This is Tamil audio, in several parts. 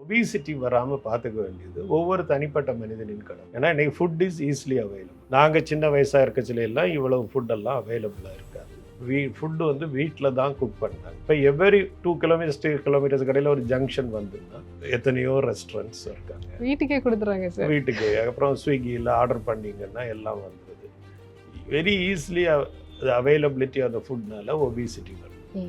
ஒபிசிட்டி வராமல் பார்த்துக்க வேண்டியது ஒவ்வொரு தனிப்பட்ட மனிதனின் கடமை. ஏன்னா இன்னைக்கு ஃபுட் இஸ் ஈஸிலி அவைலபிள். நாங்கள் சின்ன வயசாக இருக்கச்சில எல்லாம் இவ்வளவு ஃபுட்டெல்லாம் அவைலபிளாக இருக்காது. ஃபுட்டு வந்து வீட்டில் தான் குக் பண்ணாங்க. இப்போ எவரி 2 கிலோமீட்டர்ஸ் கடையில் ஒரு ஜங்ஷன் வந்துன்னா எத்தனையோ ரெஸ்டாரண்ட்ஸ் இருக்காங்க. வீட்டுக்கே கொடுத்துறாங்க சார். வீட்டுக்கு அப்புறம் ஸ்விக்கியில் ஆர்டர் பண்ணிங்கன்னா எல்லாம் வந்துடுது. Very easily availability of the ஃபுட்னால ஒபிசிட்டி வருது.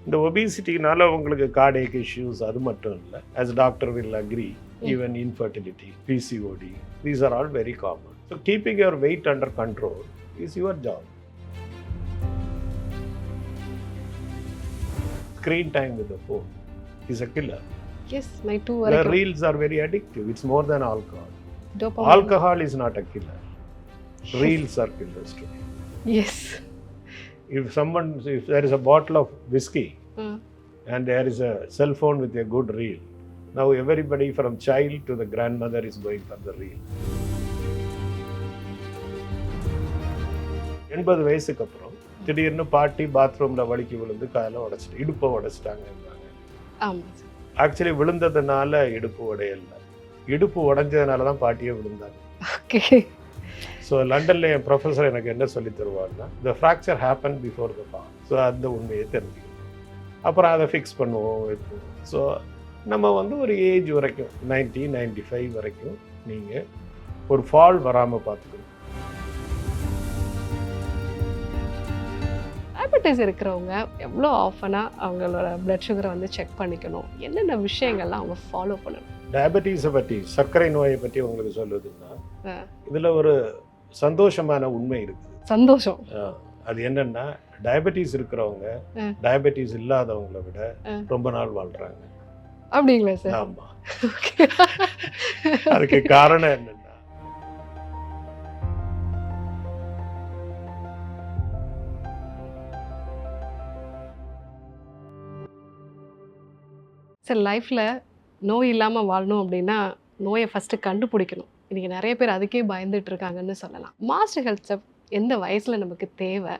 இந்த ஒபிசிட்டினால உங்களுக்கு கார்டியக் இஷ்யூஸ் அது மட்டும் இல்லை, as doctor will agree, even infertility, PCOD, these are all very common. So keeping your weight under control is your job. Screen time with the phone is a killer. Yes, my two The reels are very addictive. It's more than alcohol. Dopamine. Alcohol is not a killer. Reels are killers today. Yes. If there is a bottle of whiskey and there is a cell phone with a good reel, now everybody from child to the grandmother is going for the reel. 80 வயசுக்கு அப்புறம் திடீர்னு பாட்டி பாத்ரூமில் வலிக்கு விழுந்து காலை உடைச்சிட்டு இடுப்பை உடைச்சிட்டாங்க. ஆக்சுவலி விழுந்ததுனால இடுப்பு உடையல, இடுப்பு உடைஞ்சதுனால தான் பாட்டியே விழுந்தாங்க. ஸோ லண்டனில் என் ப்ரொஃபஸர் எனக்கு என்ன சொல்லி தருவார்னா, the fracture happen before the fall. So அந்த உண்மையை தெரிஞ்சுக்கணும், அப்புறம் அதை ஃபிக்ஸ் பண்ணுவோம் வைப்போம். ஸோ நம்ம வந்து ஒரு ஏஜ் வரைக்கும் 90-95 வரைக்கும் நீங்கள் ஒரு ஃபால் வராமல் பார்த்துக்கணும். டயபெட்டிஸ் இருக்கிறவங்க எவ்வளோ ஆஃபனாக அவங்களோட பிளட் சுகரை வந்து செக் பண்ணிக்கணும், என்னென்ன விஷயங்கள்லாம் அவங்க ஃபாலோ பண்ணணும்? டயபெட்டிஸை பற்றி, சர்க்கரை நோயை பற்றி உங்களுக்கு சொல்லுதுன்னா, இதில் ஒரு சந்தோஷமான உண்மை இருக்குது. சந்தோஷம் அது என்னன்னா, டயபெட்டிஸ் இருக்கிறவங்க டயபெட்டிஸ் இல்லாதவங்களை விட ரொம்ப நாள் வாழ்றாங்க. அப்படிங்களா சார்? ஆமா. அதுக்கு காரணம் என்னன்னா, சார் லைஃப்பில் நோய் இல்லாமல் வாழணும் அப்படின்னா நோயை ஃபஸ்ட்டு கண்டுபிடிக்கணும். இன்றைக்கி நிறைய பேர் அதுக்கே பயந்துட்டு இருக்காங்கன்னு சொல்லலாம். மாஸ்டர் ஹெல்த் செஃப் எந்த வயசில் நமக்கு தேவை,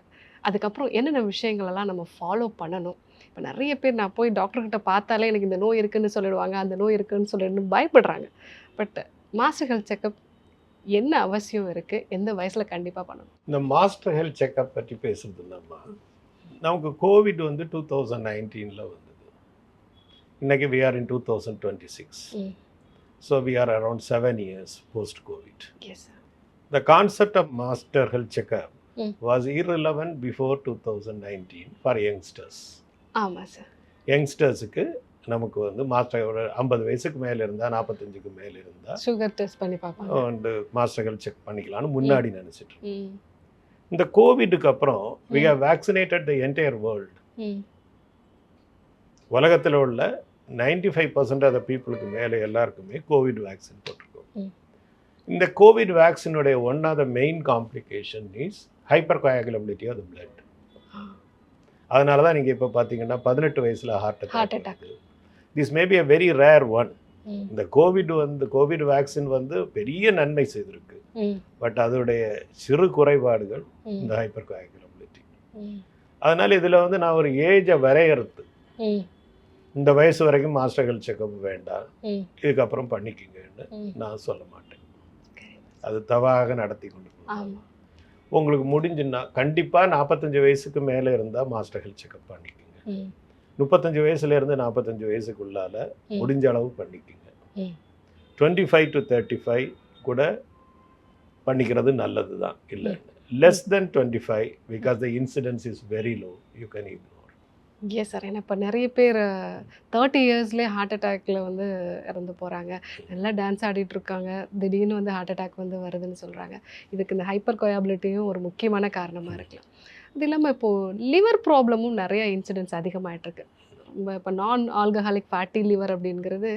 அதுக்கப்புறம் என்னென்ன விஷயங்களெல்லாம் நம்ம ஃபாலோ பண்ணணும்? இப்போ நிறைய பேர் நான் போய் டாக்டர்கிட்ட பார்த்தாலே எனக்கு இந்த நோய் இருக்குதுன்னு சொல்லிடுவாங்க, அந்த நோய் இருக்குதுன்னு சொல்லிட்டு பயப்படுறாங்க. பட் மாஸ்டர் ஹெல்த் செக்கப் என்ன அவசியம் இருக்குது, எந்த வயசில் கண்டிப்பாக பண்ணணும்? இந்த மாஸ்டர் ஹெல்த் செக்கப் பற்றி பேசுறதுன்னா, நமக்கு கோவிட் வந்து 2019 வந்தது. இன்னைக்கு we are in 2026. So we are around 7 years post-COVID. Yes, sir. The concept of master health checkup was irrelevant before 2019 for youngsters. ஆமாம் சார். யங்ஸ்டர்ஸுக்கு நமக்கு வந்து மாஸ்டர் 50 வயசுக்கு மேலே இருந்தால், 45க்கு மேலே இருந்தால் சுகர் டெஸ்ட் பண்ணி பார்ப்பாங்க அண்டு மாஸ்டர் ஹெல்த் செக் பண்ணிக்கலாம்னு முன்னாடி நினச்சிட்டு இருக்கோம். இந்த கோவிடுக்கு அப்புறம் we have vaccinated the entire world. உலகத்தில் உள்ள 95% ஆஃப் த பீப்புளுக்கு மேலே எல்லாருக்குமே கோவிட் வேக்சின் போட்டிருக்கோம். இந்த கோவிட் வேக்சினுடைய one of the main complication is hyper coagulability of the blood. அதனால தான் நீங்கள் இப்போ பார்த்தீங்கன்னா 18 வயசில் heart attack. This may be a very rare one. இந்த கோவிட் வேக்சின் வந்து பெரிய நன்மை செய்திருக்கு. பட் அதோடைய சிறு குறைபாடுகள் இந்த ஹைப்பர் கோயாகுலபிலிட்டி. அதனால் இதில் வந்து நான் ஒரு ஏஜை வரையறுத்து, இந்த வயசு வரைக்கும் மாஸ்டர் ஹெல்த் செக்கப் வேண்டாம், இதுக்கப்புறம் பண்ணிக்கிங்கன்னு நான் சொல்ல மாட்டேன். அது தவறாக நடத்தி கொண்டு போகணும். உங்களுக்கு முடிஞ்சுன்னா கண்டிப்பாக 45 வயசுக்கு மேலே இருந்தால் மாஸ்டர் ஹெல்த் செக்கப் பண்ணிக்கோங்க. 35 வயசுலேருந்து 45 வயசுக்குள்ளால முடிஞ்ச அளவு பண்ணிக்கோங்க. 25 to 35 கூட பண்ணிக்கிறது நல்லது தான், இல்லை less than 25 because the incidence is very low, you can ignore. Yes sir. ஏன்னா இப்போ நிறைய பேர் 30 இயர்ஸ்லேயே ஹார்ட் அட்டாக்ல வந்து இறந்து போகிறாங்க. நல்லா டான்ஸ் ஆடிட்டு இருக்காங்க, திடீர்னு வந்து ஹார்ட் அட்டாக் வந்து வருதுன்னு சொல்கிறாங்க. இதுக்கு இந்த ஹைப்பர் கோயாபிலிட்டியும் ஒரு முக்கியமான காரணமாக இருக்கலாம். அது இல்லாமல் இப்போது லிவர் ப்ராப்ளமும் நிறைய இன்சிடென்ட்ஸ் அதிகமாகிட்டுருக்கு. இப்போ நான் ஆல்கஹாலிக் ஃபேட்டி லிவர் அப்படிங்கிறது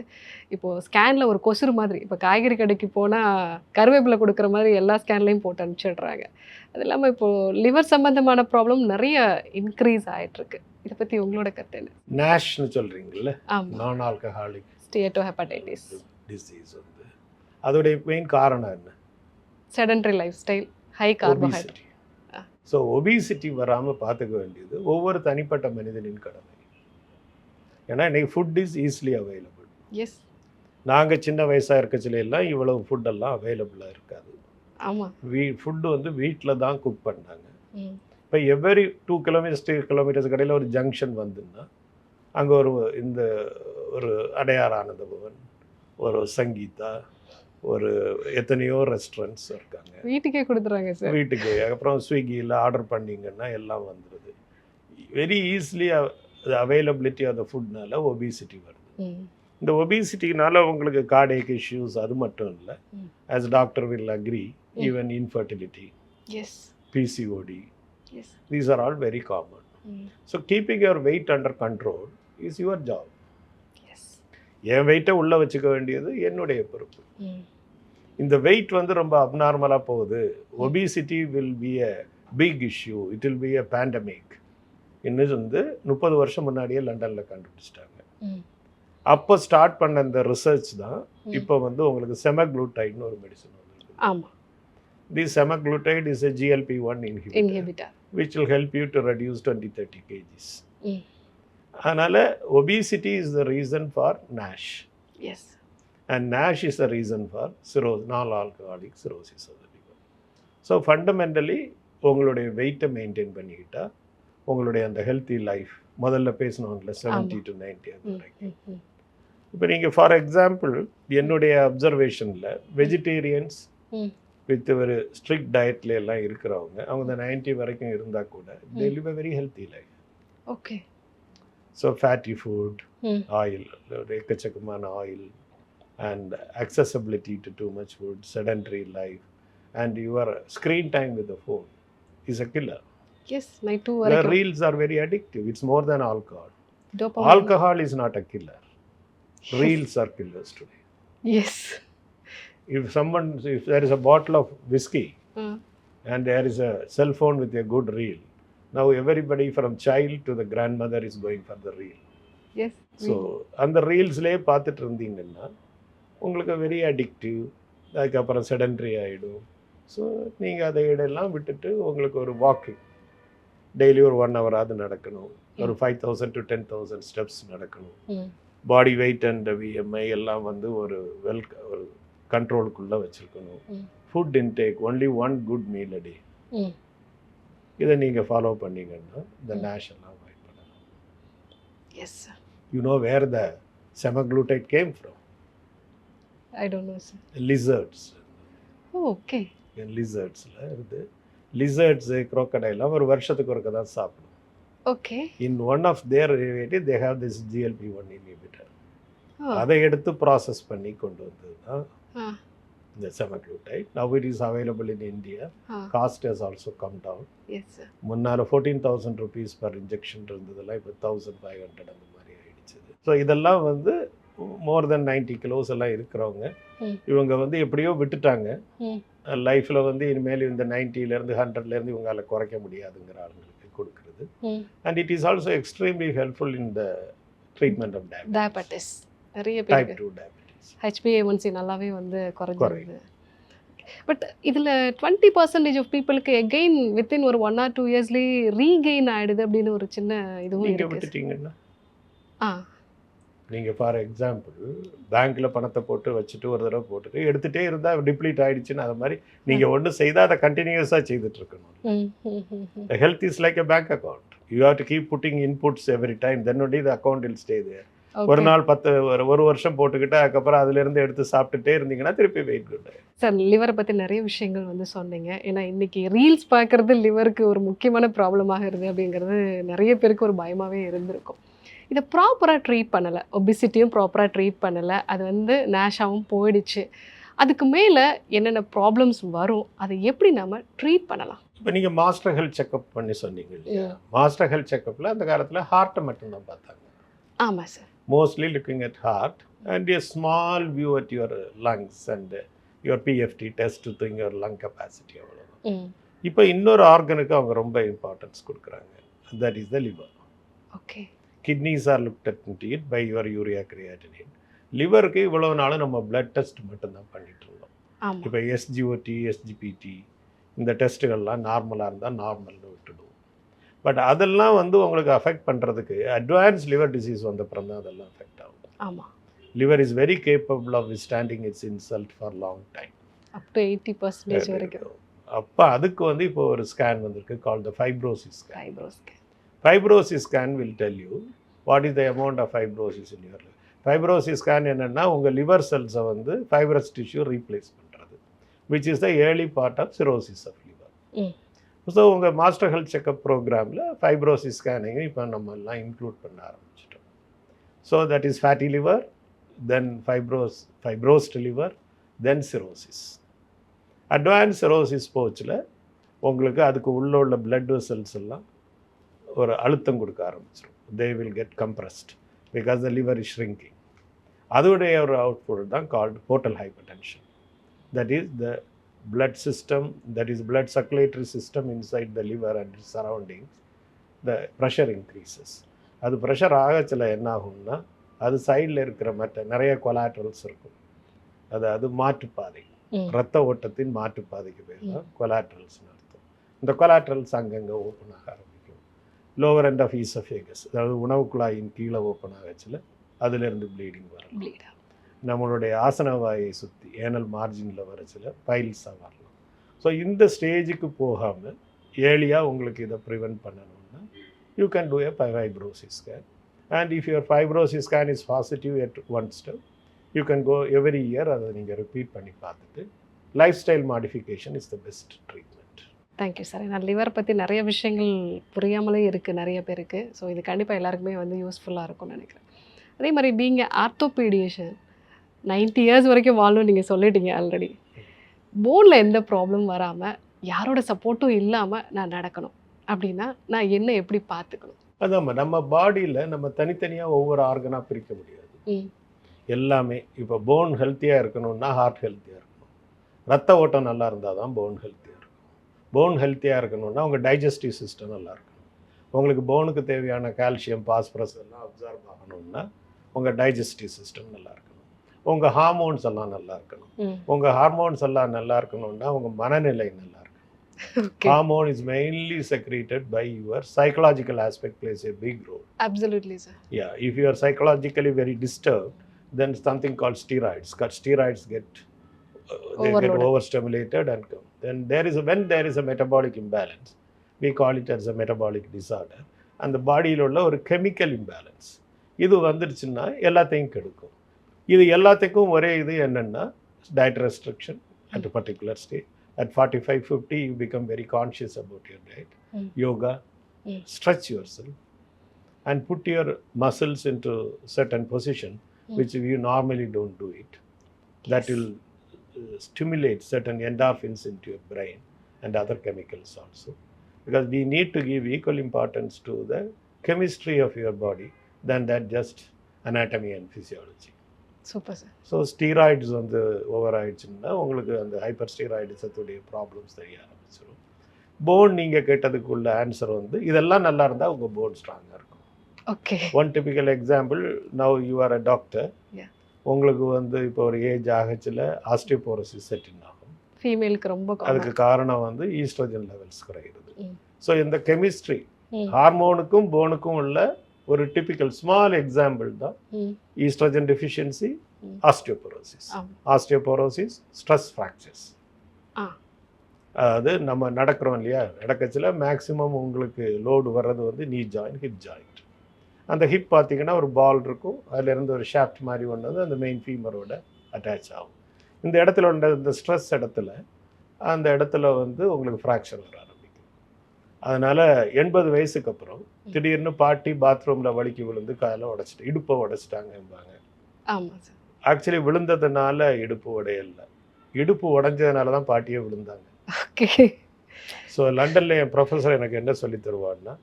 இப்போது ஸ்கேனில் ஒரு கொசுறு மாதிரி, இப்போ காய்கறி கடைக்கு போனால் கருவேப்பிலை கொடுக்குற மாதிரி எல்லா ஸ்கேன்லேயும் போட்டு அனுப்பிச்சிடுறாங்க. அது இல்லாமல் இப்போது லிவர் சம்மந்தமான ப்ராப்ளம் நிறைய இன்க்ரீஸ் ஆகிட்டுருக்கு. இதை பற்றி உங்களோட கருத்து என்ன? நாஷ்னு சொல்கிறீங்களே, நான் ஆல்கஹாலிக் ஸ்டேட்டோஹெப்படைட்டிஸ் டிசீஸ் வந்து அதோடைய மெயின் காரணம் என்ன? Sedentary life style, high carbohydrate. So obesity வராமல் பார்த்துக்க வேண்டியது ஒவ்வொரு தனிப்பட்ட மனிதனின் கடமை. ஏன்னா இன்றைக்கி food is easily available. Yes. நாங்கள் சின்ன வயசாக இருக்கச்சில எல்லாம் இவ்வளவு ஃபுட்டெல்லாம் அவைலபிளாக இருக்காது. ஆமாம். ஃபுட்டு வந்து வீட்டில் தான் குக் பண்ணாங்க. ம். இப்போ எவ்வரி 2 கிலோமீட்டர்ஸ் கடையில் ஒரு ஜங்ஷன் வந்துன்னா அங்கே இந்த ஒரு அடையார் ஆனந்த பவன், ஒரு சங்கீதா, ஒரு எத்தனையோ ரெஸ்டாரண்ட்ஸ் இருக்காங்க. வீட்டுக்கே கொடுத்துறாங்க சார். வீட்டுக்கு அப்புறம் ஸ்விக்கியில் ஆர்டர் பண்ணிங்கன்னா எல்லாம் வந்துடுது. Very easily availability of the ஃபுட்னால ஒபிசிட்டி வருது. இந்த ஒபிசிட்டினால உங்களுக்கு கார்டியக் இஷ்யூஸ் அது மட்டும் இல்லை, as doctor will agree, even infertility, yes, PCOD, yes. these are all very common. So keeping your weight under control is your job. Yes. என் வெயிட்டை உள்ளே வச்சுக்க வேண்டியது என்னுடைய பொறுப்பு. இந்த வெயிட் வந்து ரொம்ப அப்நார்மலாக போகுது, obesity will be a big issue, it will be a pandemic இன்னும் வந்து 30 வருஷம் முன்னாடியே லண்டனில் கண்டுபிடிச்சிட்டாங்க. அப்போ ஸ்டார்ட் பண்ண இந்த ரிசர்ச் தான் இப்போ வந்து உங்களுக்கு செமக்ளூட்டைட்னு ஒரு மெடிசன் வந்துருக்கு. ஆமாம். தி செமக்ளூட்டைட் is a GLP-1 inhibitor which will help you to reduce 20-30 kgs. அதனால் obesity is the reason for NASH. Yes. And NASH is the reason for non-alcoholic cirrhosis of the liver. So fundamentally உங்களுடைய வெயிட்டை மெயின்டைன் பண்ணிக்கிட்டா உங்களுடைய அந்த ஹெல்த்தி லைஃப் முதல்ல பேசணும்ல 70 to 90 அது வரைக்கும். இப்போ நீங்கள் ஃபார் எக்ஸாம்பிள் என்னுடைய அப்சர்வேஷனில் வெஜிடேரியன்ஸ் வித் ஒரு ஸ்ட்ரிக்ட் டயட்ல எல்லாம் இருக்கிறவங்க அவங்க இந்த 90 வரைக்கும் இருந்தால் கூட they live a very healthy life. Okay. So fatty food, oil, எக்கச்சக்கமான oil, and accessibility to too much food, sedentary life, and your screen time with the phone is a killer. Yes, night 2 The வரைக்கும். reels are very addictive. It's more than alcohol. Dopamine. Alcohol is not a killer. Reels are killers today. Yes. If there is a bottle of whiskey and there is a cell phone with a good reel, now everybody from child to the grandmother is going for the reel. Yes. So அந்த ரீல்ஸ்லேயே பார்த்துட்டு இருந்தீங்கன்னா உங்களுக்கு வெரி அடிக்டிவ், அதுக்கப்புறம் செடன்ட்ரி ஆகிடும். ஸோ நீங்கள் அதை இதெல்லாம் விட்டுட்டு உங்களுக்கு ஒரு வாக்கிங் டெய்லி ஒரு 1 ஹவராவது நடக்கணும், ஒரு 5,000 to 10,000 ஸ்டெப்ஸ் நடக்கணும், பாடி வெயிட் அண்ட் விஎம்ஐ எல்லாம் வந்து ஒரு கண்ட்ரோலுக்குள்ளே வச்சுருக்கணும், food intake only 1 good meal a day. இதை நீங்கள் ஃபாலோ பண்ணிங்கன்னா இந்த நேஷ் எல்லாம் அவாய்ட் பண்ணலாம். Yes sir. You know where the semaglutide came from? I don't know sir. Lizards. Oh, okay. Lizardsல இருந்து lizards, crocodile ஒரு வருஷத்துக்கு ஒருக்க தான் சாப்பிடும். Okay. In one of their derivative they have this GLP-1 inhibitor. அதை எடுத்து ப்ராசஸ் பண்ணி கொண்டு வந்தது தான் இந்த semaglutide. Now it is available in India. Cost has also come down. Yes sir. முன்னால 14,000 rupees per injection இருந்ததெல்லாம் இப்போ 1,500 அந்த மாதிரி ஆயிடுச்சு. ஸோ இதெல்லாம் வந்து மோர் தென் 90 கிலோஸ் எல்லாம் இருக்கிறவங்க இவங்க வந்து எப்படியோ விட்டுட்டாங்க. லைஃப்பில் வந்து இனிமேல் இந்த 90லேருந்து 100லேருந்து இவங்களால குறைக்க முடியாதுங்கிற ஆளுங்களுக்கு கொடுக்குறது. And it is also extremely helpful in the treatment of diabetes. நிறைய டைப் 2 டயபெட்டிஸ். HbA1c நல்லாவே வந்து குறைஞ்சிருது. பட் இதில் 20% ஆஃப் பீப்புளுக்கு எகெயின் வித்தின் ஒரு 1 or 2 இயர்ஸ்லேயே ரீகெயின் ஆகிடுது அப்படின்னு ஒரு சின்ன இதுவும் நீங்கள் இருக்கு. விட்டுட்டீங்கன்னா ஆ நீங்கள் ஃபார் எக்ஸாம்பிள் பேங்க்கில் பணத்தை போட்டு வச்சுட்டு ஒரு தடவை போட்டுட்டு எடுத்துகிட்டே இருந்தால் டிப்ளீட் ஆகிடுச்சுன்னு அது மாதிரி நீங்கள் ஒன்று செய்தால் அதை கண்டினியூஸாக செய்துட்ருக்கணும். Health is like a bank account. You have to keep putting inputs every time, then only the account will stay there. ஒரு நாள் 1 வருஷம் போட்டுக்கிட்டு அதுக்கப்புறம் அதுலேருந்து எடுத்து சாப்பிட்டுட்டே இருந்தீங்கன்னா திருப்பி வெயிட் குட். சார், லிவரை பற்றி நிறைய விஷயங்கள் வந்து சொன்னீங்க. ஏன்னா இன்னைக்கு ரீல்ஸ் பார்க்குறது லிவருக்கு ஒரு முக்கியமான ப்ராப்ளமாக இருக்குது அப்படிங்கிறது நிறைய பேருக்கு ஒரு பயமாகவே இருந்திருக்கும். இதை ப்ராப்பராக ட்ரீட் பண்ணலை, ஒபிசிட்டியும் ப்ராப்பராக ட்ரீட் பண்ணலை, அது வந்து நேஷாகவும் போயிடுச்சு. அதுக்கு மேலே என்னென்ன ப்ராப்ளம்ஸ் வரும், அதை எப்படி நம்ம ட்ரீட் பண்ணலாம்? இப்போ நீங்கள் மாஸ்டர் ஹெல்த் செக்அப் பண்ணி சொன்னீங்க இல்லையா? மாஸ்டர் ஹெல்த் செக்அப்பில் அந்த காலத்தில் ஹார்ட்டை மட்டும்தான் பார்த்தாங்க. ஆமாம் sir. Mostly looking at heart and a small view at your lungs and your PFT test to think your lung capacity. இப்போ இன்னொரு ஆர்கனுக்கு அவங்க ரொம்ப இம்பார்ட்டன்ஸ் கொடுக்குறாங்க. That is the liver. Okay. Kidneys are looked at it by your urea creatinine. லிவருக்கு இவ்வளவு நாளும் நம்ம பிளட் டெஸ்ட் மட்டும்தான் பண்ணிட்டு இருந்தோம். இப்போ SGOT, SGPT இந்த டெஸ்ட்டுகள்லாம் நார்மலாக இருந்தால் நார்மல்னு விட்டுடுவோம். பட் அதெல்லாம் வந்து உங்களுக்கு அஃபெக்ட் பண்ணுறதுக்கு அட்வான்ஸ் லிவர் டிசீஸ் வந்தப்புறம் தான் அதெல்லாம் அஃபெக்ட் ஆகும். ஆமாம். liver is very capable of withstanding its insult for long time. Up to 80% வரைக்கும் அப்போ அதுக்கு வந்து இப்போ ஒரு ஸ்கேன் வந்திருக்கு call the fibrosis scan. Fibrose fibrosis scan will tell you what is the amount of fibrosis in your liver. Fibrosis scan என்னென்னா உங்கள் லிவர் செல்ஸை வந்து ஃபைப்ரஸ் டிஷ்யூ ரீப்ளேஸ் பண்ணுறது, which is the early part of cirrhosis of liver. So உங்கள் மாஸ்டர் ஹெல்த் செக்அப் ப்ரோக்ராமில் ஃபைப்ரோசிஸ் ஸ்கேனிங்கும் இப்போ நம்ம எல்லாம் இன்க்ளூட் பண்ண ஆரம்பிச்சிட்டோம். So that is fatty liver, then fibrosed liver, then cirrhosis. Advance cirrhosis போச்சில் உங்களுக்கு அதுக்கு உள்ள பிளட் வெசல்ஸ் எல்லாம் ஒரு அழுத்தம் கொடுக்க ஆரம்பிச்சிடும். They will get compressed because the liver is shrinking. அதோடைய ஒரு அவுட்புட் தான் called portal hyper tension. That is the blood system, that is blood circulatory system inside the liver and its surroundings, the pressure increases. அது ப்ரெஷர் ஆகச்சில் என்ன ஆகும்னா அது சைடில் இருக்கிற மற்ற நிறைய கொலாட்ரல்ஸ் இருக்கும். அது மாற்றுப்பாதை, இரத்த ஓட்டத்தின் மாற்றுப்பாதைக்கு பேர் தான் கொலாட்ரல்ஸ்னு அர்த்தம். இந்த கொலாட்ரல்ஸ் அங்கங்கே ஓப்பன் ஆக ஆரம்பிக்கும். லோவர் எண்ட் ஆஃப் ஈசோஃபேகஸ், அதாவது உணவு குழாயின் கீழே ஓப்பன் ஆகச்சில் அதுலேருந்து ப்ளீடிங் வரும். நம்மளுடைய ஆசனவாயை சுற்றி ஏனல் மார்ஜினில் வரச்சில் பைல்ஸாக வரலாம். ஸோ இந்த ஸ்டேஜுக்கு போகாமல் ஏர்லியாக உங்களுக்கு இதை ப்ரிவென்ட் பண்ணணும்னா you can do a fibrosis scan. And if your fibrosis scan is positive at one step, you can go every year அதை நீங்கள் ரிப்பீட் பண்ணி பார்த்துட்டு lifestyle modification is the best treatment. Thank you sir. நான் லிவர் பற்றி நிறைய விஷயங்கள் புரியாமலே இருக்குது நிறைய பேருக்கு. ஸோ இது கண்டிப்பாக எல்லாருக்குமே வந்து யூஸ்ஃபுல்லாக இருக்கும்னு நினைக்கிறேன். அதே மாதிரி நீங்கள் ஆர்த்தோபீடியேஷன் 90 இயர்ஸ் வரைக்கும் வாழணும் நீங்கள் சொல்லிட்டீங்க ஆல்ரெடி. போனில் எந்த ப்ராப்ளம் வராமல் யாரோட சப்போர்ட்டும் இல்லாமல் நான் நடக்கணும் அப்படின்னா நான் என்ன எப்படி பார்த்துக்கணும்? அதாம்மா, நம்ம பாடியில் நம்ம தனித்தனியாக ஒவ்வொரு ஆர்கனாக பிரிக்க முடியாது. எல்லாமே இப்போ போன் ஹெல்த்தியாக இருக்கணும்னா ஹார்ட் ஹெல்த்தியாக இருக்கணும், ரத்த ஓட்டம் நல்லா இருந்தால் தான் போன் ஹெல்த்தியாக இருக்கும். போன் ஹெல்த்தியாக இருக்கணும்னா உங்கள் டைஜஸ்டிவ் சிஸ்டம் நல்லா இருக்கணும். உங்களுக்கு போனுக்கு தேவையான கால்சியம், பாஸ்பரஸ் எல்லாம் அப்சார்ப் ஆகணும்னா உங்கள் டைஜஸ்டிவ் சிஸ்டம் நல்லா இருக்கணும். உங்கள் ஹார்மோன்ஸ் எல்லாம் நல்லா இருக்கணும். உங்கள் ஹார்மோன்ஸ் எல்லாம் நல்லா இருக்கணும்னா உங்கள் மனநிலை நல்லா இருக்கணும். Hormone is mainly secreted by your psychological aspect plays a big role. Absolutely sir. Yeah, if you are psychologically very disturbed, then something called steroids. Steroids get overstimulated and come. Then when there is a metabolic imbalance, we call it as a metabolic disorder. And the bodyயில் உள்ள ஒரு chemical imbalance இது வந்துருச்சுன்னா எல்லாத்தையும் கெடுக்கும். இது எல்லாத்துக்கும் ஒரே இது என்னென்னா diet restriction at a particular stage. At 45-50 you become very conscious about your diet. Yoga, stretch yourself and put your muscles into certain position which you normally don't do it. That will stimulate certain endorphins into your brain and other chemicals also. Because we need to give equal importance to the chemistry of your body than that just anatomy and physiology. Super sir. So steroids வந்து ஓவர் ஆயிடுச்சுன்னா உங்களுக்கு அந்த ஹைப்பர் ஸ்டீராய்டிசத்துடைய ப்ராப்ளம்ஸ் தெரிய ஆரம்பிச்சிடும். போன் நீங்கள் கேட்டதுக்குள்ள ஆன்சர் வந்து இதெல்லாம் நல்லா இருந்தால் உங்கள் போன் ஸ்ட்ராங்காக இருக்கும். Okay. One typical example, now you are a doctor. உங்களுக்கு வந்து இப்போ ஒரு ஏஜ் ஆகச்சில் ஆஸ்டியோபோரோசிஸ் செட்டின் ஆகும். ஃபீமேலுக்கு ரொம்ப அதுக்கு காரணம் வந்து ஈஸ்ட்ரோஜன் லெவல்ஸ் குறைகிறது. ஸோ இந்த கெமிஸ்ட்ரி ஹார்மோனுக்கும் போனுக்கும் உள்ள ஒரு டிபிக்கல் ஸ்மால் எக்ஸாம்பிள் தான் estrogen deficiency, osteoporosis. Osteoporosis, stress fractures. அதாவது நம்ம நடக்கிறோம் இல்லையா, நடக்கச்சில் மேக்ஸிமம் உங்களுக்கு லோடு வர்றது வந்து நீ ஜாயிண்ட், ஹிப் ஜாயிண்ட். அந்த ஹிப் பார்த்தீங்கன்னா ஒரு பால் இருக்கும், அதிலேருந்து ஒரு ஷாஃப்ட் மாதிரி ஒன்று வந்து அந்த மெயின் ஃபீமரோட அட்டாச் ஆகும். இந்த இடத்துல உள்ள இந்த ஸ்ட்ரெஸ் இடத்துல அந்த இடத்துல வந்து உங்களுக்கு ஃப்ராக்சர் வர ஆரம்பிக்கும். அதனால் 80 வயசுக்கு அப்புறம் திடீர்னு பாட்டி பாத்ரூமில் வலிக்கு விழுந்து காலை உடைச்சிட்டு இடுப்பை உடைச்சிட்டாங்கம்பாங்க. ஆமாம் சார். ஆக்சுவலி விழுந்ததுனால இடுப்பு உடையல, இடுப்பு உடைஞ்சதுனால தான் பாட்டியே விழுந்தாங்க. ஓகே. ஸோ லண்டனில் என் ப்ரொஃபஸர் எனக்கு என்ன சொல்லி தருவான்னா,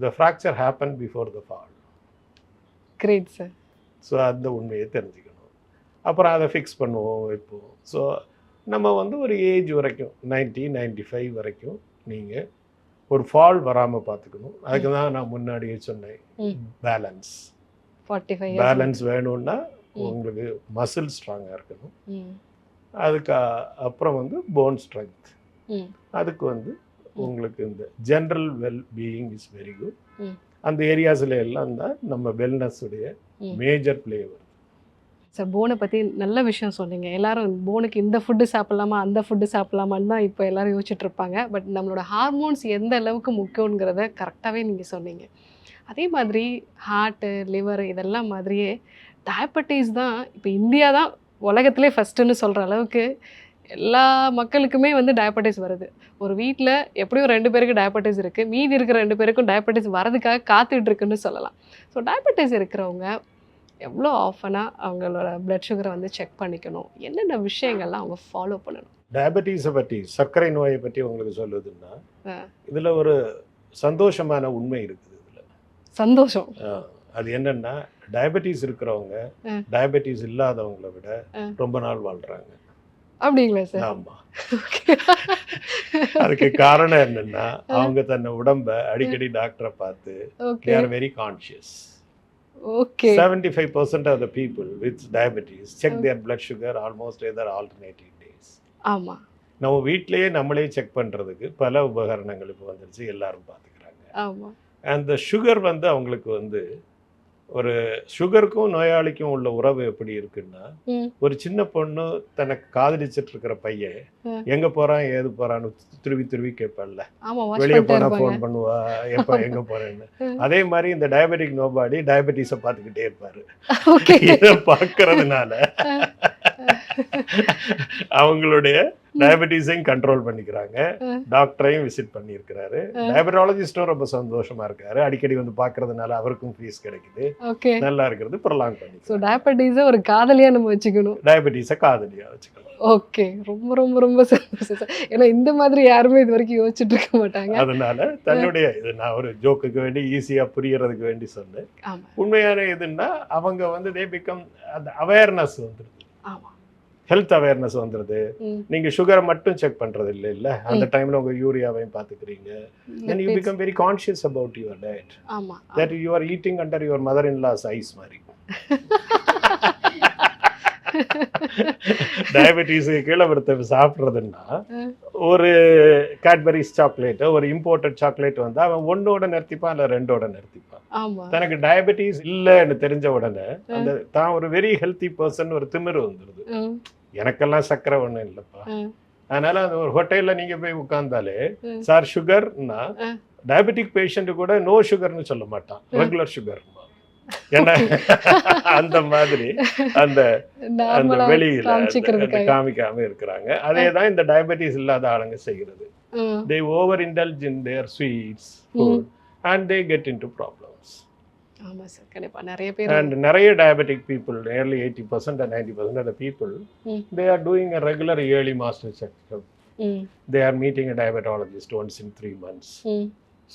the fracture happen before the fall. Great sir. So அந்த உண்மையை தெரிஞ்சுக்கணும். அப்புறம் அதை ஃபிக்ஸ் பண்ணுவோம் வைப்போம். ஸோ நம்ம வந்து ஒரு ஏஜ் வரைக்கும் 90-95 வரைக்கும் நீங்கள் ஒரு ஃபால் வராமல் பார்த்துக்கணும். அதுக்கு தான் நான் முன்னாடியே சொன்னேன், பேலன்ஸ். 45 பேலன்ஸ் வேணும்னா உங்களுக்கு மசில் ஸ்ட்ராங்காக இருக்கணும். அதுக்கு அப்புறம் வந்து போன் ஸ்ட்ரென்த். அதுக்கு வந்து உங்களுக்கு இந்த general well being is very good. அந்த ஏரியாஸில் எல்லாம் தான் நம்ம வெல்னஸ் உடைய மேஜர் பிளே வருது. சார் போனை பற்றி நல்ல விஷயம் சொன்னீங்க. எல்லாரும் போனுக்கு இந்த ஃபுட்டு சாப்பிட்லாமா அந்த ஃபுட்டு சாப்பிட்லாமான்னு தான் இப்போ எல்லாரும் யோசிச்சுட்டு இருப்பாங்க. பட் நம்மளோட ஹார்மோன்ஸ் எந்த அளவுக்கு முக்கியங்கிறத கரெக்டாகவே நீங்கள் சொன்னீங்க. அதே மாதிரி ஹார்ட்டு, லிவர் இதெல்லாம் மாதிரியே டயபெட்டிஸ் தான் இப்போ இந்தியா தான் உலகத்திலே ஃபஸ்ட்டுன்னு சொல்கிற அளவுக்கு எல்லா மக்களுக்குமே வந்து டயபெட்டிஸ் வருது. ஒரு வீட்டில் எப்படியும் 2 பேருக்கு டயபெட்டிஸ் இருக்குது. மீதி இருக்கிற 2 பேருக்கும் டயபெட்டிஸ் வரதுக்காக காத்துட்டு இருக்குன்னு சொல்லலாம். ஸோ டயபெட்டிஸ் இருக்கிறவங்க எவ்வளோ ஆஃபனாக அவங்களோட பிளட் சுகரை வந்து செக் பண்ணிக்கணும், என்னென்ன விஷயங்கள்லாம் அவங்க ஃபாலோ பண்ணணும்? டயபெட்டிஸை பற்றி, சர்க்கரை நோயை பற்றி உங்களுக்கு சொல்லுதுன்னா, ஆ. இதில் ஒரு சந்தோஷமான உண்மை இருக்குது. இதில் சந்தோஷம். அது என்னன்னா, டயபெட்டிஸ் இருக்கிறவங்க டயபெட்டிஸ் இல்லாதவங்களை விட ரொம்ப நாள் வாழ்கிறாங்க. அப்படிங்களா சார்? ஆமாம். அதுக்கு காரணம் என்னன்னா, அவங்க தன்னை உடம்ப அடிக்கடி டாக்டரை பார்த்து they are very conscious. Okay. 75% of the people with diabetes check their blood sugar almost either alternating days. ஆமா. நம்ம வீட்டிலேயே நம்மளே செக் பண்ணுறதுக்கு பல உபகரணங்கள் இப்போ வந்துருச்சு, எல்லாரும் பார்த்துக்கிறாங்க. ஆமா. அந்த சுகர் வந்து அவங்களுக்கு வந்து ஒரு சுகருக்கும் நோயாளிக்கும் உள்ள உறவு எப்படி இருக்குன்னா, ஒரு சின்ன பொண்ணு தனக்கு காதலிச்சிட்டு இருக்கிற பையன் எங்க போறான் ஏது போறான்னு துருவி துருவி கேட்பான்ல, வெளியே போனா ஃபோன் பண்ணுவா எப்ப எங்க போறேன்னு. அதே மாதிரி இந்த டயபெட்டிக் நோபாடி டயபெட்டிஸை பார்த்துக்கிட்டே இருப்பாரு. இதை பார்க்கறதுனால அவங்களுடைய டயபெட்டிஸையும் கண்ட்ரோல் பண்ணிக்கிறாங்க. டாக்டரையும் விசிட் பண்ணியிருக்கிறாரு. டயபெட்டாலஜிஸ்டும் ரொம்ப சந்தோஷமா இருக்காரு. அடிக்கடி வந்து பார்க்கறதுனால அவருக்கும் ஃபீஸ் கிடைக்குது. நல்லா இருக்கிறது ப்ரொலாங் பண்ணி. ஸோ டயபெட்டிஸை ஒரு காதலியாக நம்ம வச்சுக்கணும். டயபெட்டிஸை காதலியாக வச்சுக்கணும். ஓகே, ரொம்ப ரொம்ப ரொம்ப சந்தோஷம் சார். ஏன்னா இந்த மாதிரி யாருமே இது வரைக்கும் யோசிச்சுட்டு இருக்க மாட்டாங்க. அதனால தன்னுடைய இது நான் ஒரு ஜோக்குக்கு வேண்டி ஈஸியாக புரியறதுக்கு வேண்டி சொன்னேன். உண்மையான இதுன்னா அவங்க வந்து தே பிகம் அந்த அவேர்னஸ் வந்துடுது. ஆமாம், ஹெல்த் அவேர்னஸ் வந்துடுது. நீங்கள் சுகரை மட்டும் செக் பண்ணுறது இல்லை, அந்த டைமில் உங்கள் யூரியாவையும் பார்த்துக்கிறீங்க. then you become very conscious about your diet. ஆமாம், that you are eating under your mother-in-law's eyes மாதிரி. டயபெட்டிஸ் கீழே ஒருத்தர் சாப்பிட்றதுன்னா, ஒரு கேட்பரிஸ் சாக்லேட், ஒரு இம்போர்ட்டட் சாக்லேட் வந்து அவன் 1ஓட நிறுத்திப்பான் இல்லை 2ஓட நிறுத்திப்பான். தனக்கு டயபெட்டிஸ் இல்லைன்னு தெரிஞ்ச உடனே அந்த தான் ஒரு வெரி ஹெல்த்தி பர்சன் ஒரு திமிரு வந்துடுது. எனக்கெல்லாம் சக்கரை ஒன்றும் இல்லைப்பா. அதனால அந்த ஒரு ஹோட்டலில் நீங்கள் போய் உட்கார்ந்தாலே சார் சுகர்னா டயபெட்டிக் பேஷண்ட் கூட நோ சுகர்னு சொல்ல மாட்டான், ரெகுலர் சுகர். ஏன்னா அந்த மாதிரி அந்த அந்த வெளியில காமிக்காம இருக்கிறாங்க. அதே தான் இந்த டயபெட்டிஸ் இல்லாத ஆளுங்க செய்கிறது. they overindulge in their sweets food and they get into problems. ஆமா சார், கண்டிப்பா நிறைய பேர் and நிறைய diabetic people, nearly 80% and 90% of the people, they are doing a regular yearly master checkup. they are meeting a diabetologist once in 3 months.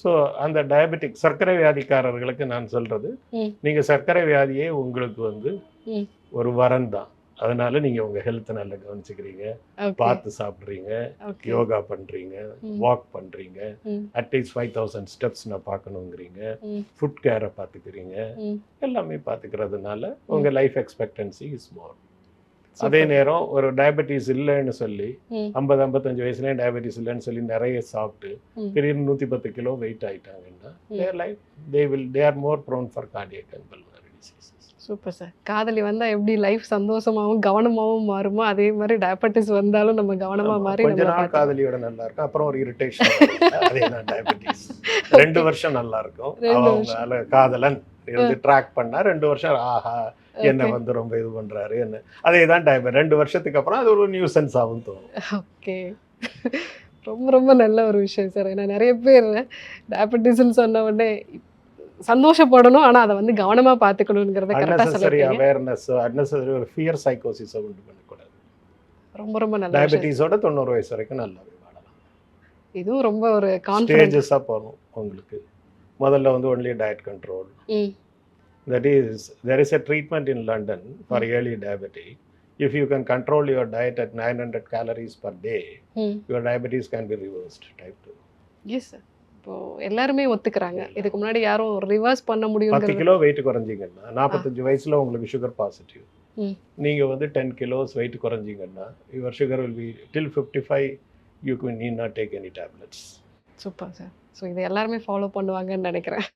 So அந்த டயபெட்டிக் சர்க்கரை வியாதிக்காரர்களுக்கு நான் சொல்றது, நீங்கள் சர்க்கரை வியாதியே உங்களுக்கு வந்து ஒரு வரம் தான். அதனால நீங்கள் உங்கள் ஹெல்த்தை நல்லா கவனிச்சுக்கிறீங்க, பார்த்து சாப்பிட்றீங்க, யோகா பண்ணுறீங்க, வாக் பண்ணுறீங்க, அட்லீஸ்ட் 5000 ஸ்டெப்ஸ் நான் பார்க்கணுங்கிறீங்க, ஃபுட் கேரை பார்த்துக்கிறீங்க, எல்லாமே பார்த்துக்கிறதுனால உங்கள் லைஃப் எக்ஸ்பெக்டன்சி இஸ் மோர். அதே நேரம் ஒரு டயபெட்டிஸ் இல்லைன்னு சொல்லி 50-55 வயசுலேயே டயபெட்டிஸ் இல்லைன்னு சொல்லி நிறைய சாப்பிட்டு திடீர்னு 110 கிலோ வெயிட் ஆகிட்டாங்கன்னா they are more prone for cardiac and pulmonary diseases. Super sir. காதலி வந்தால் எப்படி லைஃப் சந்தோஷமாகவும் கவனமாகவும் மாறுமோ, அதே மாதிரி டயபெட்டிஸ் வந்தாலும் நம்ம கவனமாக மாறி கொஞ்ச நாள் காதலியோட நல்லா இருக்கும், அப்புறம் ஒரு இரிட்டேஷன். அதே தான் டயபெட்டிஸ் 2 வருஷம் நல்லா இருக்கும், அவங்களால காதலன் இருந்து ட்ராக் பண்ணா 2 வருஷம் ஆஹா என்ன வந்து ரொம்ப இது பண்றாரு என்ன. அதே தான் 2 வருஷத்துக்கு அப்புறம் அது ஒரு நியூசன்ஸ் ஆகும் தோணும். ஓகே, ரொம்ப ரொம்ப நல்ல ஒரு விஷயம் சார். ஏன்னா நிறைய பேர் டயபெட்டிஸ்ன்னு சொன்ன உடனே சந்தோஷப்படணும், ஆனால் அதை வந்து கவனமாக பார்த்துக்கணுங்கிறத கரெக்டாக சொல்லுங்க. அவேர்னஸ், அன்னெசரி ஒரு ஃபியர் சைக்கோசிஸை உண்டு பண்ணக்கூடாது. ரொம்ப ரொம்ப நல்ல. டயபெட்டிஸோட 90 வயசு வரைக்கும் நல்லாவே வாழலாம். இதுவும் ரொம்ப ஒரு ஸ்டேஜஸாக போகணும். உங்களுக்கு முதல்ல வந்து only diet control. That is, there is a treatment in London for early diabetes. If you can control your diet at 900 calories per day, your diabetes can be reversed, type 2. Yes sir. இப்போ எல்லாருமே ஒத்துக்கிறாங்க. இதுக்கு முன்னாடி யாரும் ரிவர்ஸ் பண்ண முடியும். 10 கிலோ வெயிட் குறைஞ்சிங்கன்னா 45 வயசுல உங்களுக்கு சுகர் பாசிட்டிவ். நீங்க வந்து 10 கிலோஸ் வெயிட் குறைஞ்சிங்கன்னா your sugar will be till 55, you need not take any tablets. Super sir. So இதை எல்லாருமே ஃபாலோ பண்ணுவாங்கன்னு நினைக்கிறேன்.